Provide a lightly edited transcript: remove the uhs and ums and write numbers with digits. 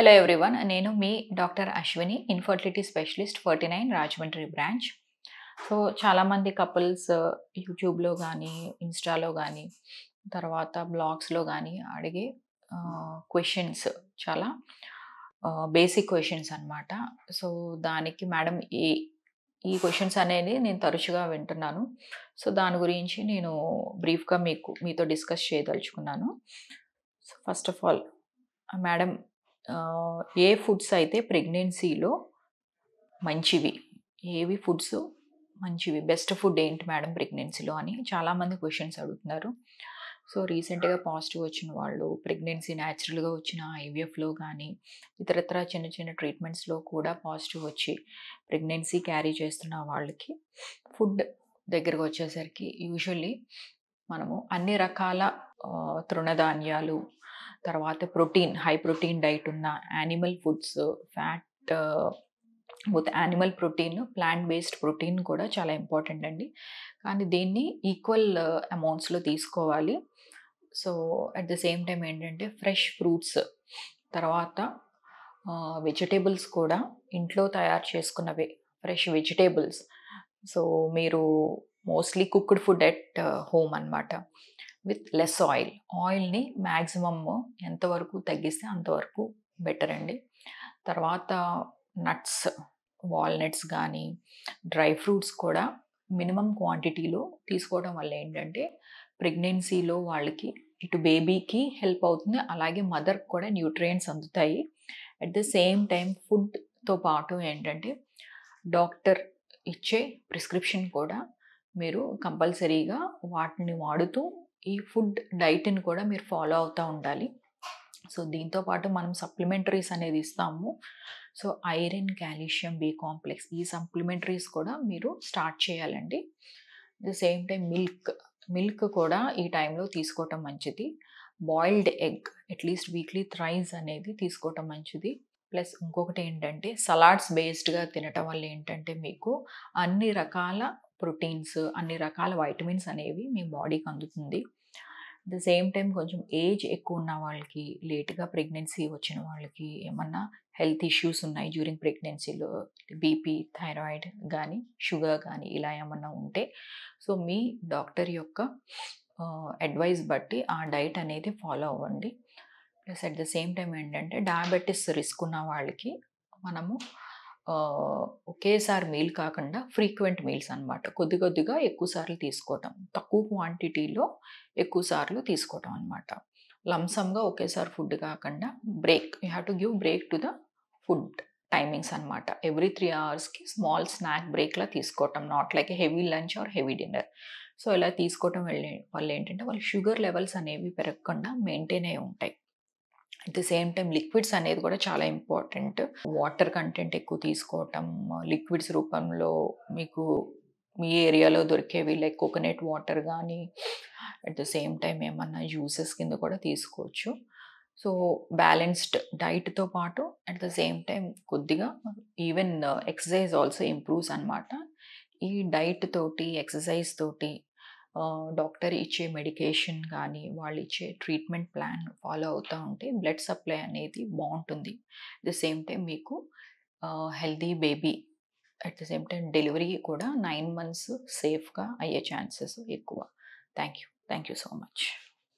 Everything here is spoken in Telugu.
Hello everyone. నేను మీ doctor Ashwini, infertility specialist 49 Rajahmundry branch. So, చాలామంది కపుల్స్ యూట్యూబ్‌లో గానీ, ఇన్‌స్టాలో గానీ, తర్వాత బ్లాగ్స్‌లో గానీ అడిగే క్వెషన్స్ చాలా బేసిక్ క్వెషన్స్ అనమాట. సో, దానికి మేడం ఈ క్వెషన్స్ అనేది నేను తరచుగా వింటున్నాను. సో, దాని గురించి నేను బ్రీఫ్‌గా మీతో డిస్కస్ చేయదలుచుకున్నాను. So, first of all madam, ఏ ఫుడ్స్ అయితే ప్రెగ్నెన్సీలో మంచివి? ఏవి ఫుడ్స్ మంచివి? బెస్ట్ ఫుడ్ ఏంటి మేడం ప్రెగ్నెన్సీలో అని చాలామంది క్వెషన్స్ అడుగుతున్నారు. సో, రీసెంట్‌గా పాజిటివ్ వచ్చిన వాళ్ళు ప్రెగ్నెన్సీ న్యాచురల్‌గా వచ్చిన ఐవీఎఫ్‌లో గానీ, ఇతరత్రా చిన్న చిన్న ట్రీట్మెంట్స్‌లో కూడా పాజిటివ్ వచ్చి ప్రెగ్నెన్సీ క్యారీ చేస్తున్న వాళ్ళకి ఫుడ్ దగ్గరకొచ్చేసరికి యూజువల్లీ మనము అన్ని రకాల తృణధాన్యాలు, తర్వాత ప్రోటీన్, హై ప్రోటీన్ డైట్ ఉన్న animal foods, fat, both animal protein, plant based protein కూడా చాలా ఇంపార్టెంట్ అండి. కానీ దీన్ని ఈక్వల్ అమౌంట్స్‌లో తీసుకోవాలి. So, at the same time ఏంటంటే ఫ్రెష్ ఫ్రూట్స్, తర్వాత వెజిటబుల్స్ కూడా ఇంట్లో తయారు చేసుకున్నవే ఫ్రెష్ వెజిటబుల్స్. సో, మీరు mostly cooked food at home అనమాట. With less oil. ఆయిల్‌ని మాక్సిమమ్ ఎంతవరకు తగ్గిస్తే అంతవరకు బెటర్ అండి. తర్వాత నట్స్, వాల్‌నట్స్ గానీ, డ్రై ఫ్రూట్స్ కూడా మినిమమ్ క్వాంటిటీలో తీసుకోవడం వల్ల ఏంటంటే, ప్రెగ్నెన్సీలో వాళ్ళకి ఇటు బేబీకి హెల్ప్ అవుతుంది. అలాగే మదర్‌కి కూడా న్యూట్రియంట్స్ అందుతాయి. అట్ ద సేమ్ టైమ్ ఫుడ్‌తో పాటు ఏంటంటే, డాక్టర్ ఇచ్చే ప్రిస్క్రిప్షన్ కూడా మీరు కంపల్సరీగా వాటిని వాడుతూ ఈ ఫుడ్ డైట్‌ని కూడా మీరు ఫాలో అవుతా ఉండాలి. సో, దీంతో పాటు మనం సప్లిమెంటరీస్ అనేది ఇస్తాము. So, iron, calcium, B complex ఈ సప్లిమెంటరీస్ కూడా మీరు స్టార్ట్ చేయాలండి. At the same time milk కూడా ఈ టైంలో తీసుకోవటం మంచిది. Boiled egg at least weekly thrice అనేది తీసుకోవటం మంచిది. ప్లస్ ఇంకొకటి ఏంటంటే సలాడ్స్ బేస్డ్‌గా తినటం వల్ల ఏంటంటే మీకు అన్ని రకాల ప్రోటీన్స్, అన్ని రకాల వైటమిన్స్ అనేవి మీ బాడీకి అందుతుంది. అట్ ద సేమ్ టైమ్ కొంచెం ఏజ్ ఎక్కువ ఉన్న వాళ్ళకి, లేట్‌గా ప్రెగ్నెన్సీ వచ్చిన వాళ్ళకి, ఏమన్నా హెల్త్ ఇష్యూస్ ఉన్నాయి డ్యూరింగ్ ప్రెగ్నెన్సీలో, బీపీ, థైరాయిడ్ గానీ, షుగర్ గానీ ఇలా ఏమన్నా ఉంటే, సో, మీ డాక్టర్ యొక్క అడ్వైస్ బట్టి ఆ డైట్ అనేది ఫాలో అవ్వండి. Plus at the same time ఏంటంటే డయాబెటిస్ రిస్క్ ఉన్న వాళ్ళకి మనము ఒకేసారి మీల్ కాకుండా ఫ్రీక్వెంట్ మీల్స్ అనమాట. కొద్ది కొద్దిగా ఎక్కువ సార్లు తీసుకోవటం. తక్కువ క్వాంటిటీలో ఎక్కువ సార్లు తీసుకోవటం అనమాట. లంసమ్‌గా ఒకేసారి ఫుడ్ కాకుండా break. You have to give break to the food timings అనమాట. ఎవ్రీ 3 అవర్స్‌కి స్మాల్ స్నాక్ బ్రేక్‌లా తీసుకోవటం. Not like a heavy lunch or heavy dinner. So, ఇలా తీసుకోవటం వల్ల ఏంటంటే వాళ్ళ షుగర్ లెవెల్స్ అనేవి పెరగకుండా మెయింటైన్ అయ్యి ఉంటాయి. At the same time liquids అనేది కూడా చాలా ఇంపార్టెంట్. వాటర్ కంటెంట్ ఎక్కువ తీసుకోవటం, లిక్విడ్స్ రూపంలో మీకు మీ ఏరియాలో దొరికేవి లైక్ కోకోనట్ వాటర్ గానీ, అట్ ద సేమ్ టైమ్ ఏమన్నా జ్యూసెస్ కింద కూడా తీసుకోవచ్చు. సో, బ్యాలెన్స్డ్ డైట్‌తో పాటు అట్ ద సేమ్ టైమ్ కొద్దిగా ఈవెన్ ఎక్సర్సైజ్ ఆల్సో ఇంప్రూవ్స్ అనమాట. ఈ డైట్ తోటి, ఎక్సర్సైజ్ తోటి డాక్టర్ ఇచ్చే మెడికేషన్ గానీ, వాళ్ళిచ్చే ట్రీట్మెంట్ ప్లాన్ ఫాలో అవుతా ఉంటే బ్లడ్ సప్లై అనేది బావుంటుంది. అట్ ద సేమ్ టైమ్ మీకు healthy baby, at the same time delivery కూడా 9 మంత్స్ సేఫ్‌గా అయ్యే ఛాన్సెస్ ఎక్కువ. Thank you. Thank you so much.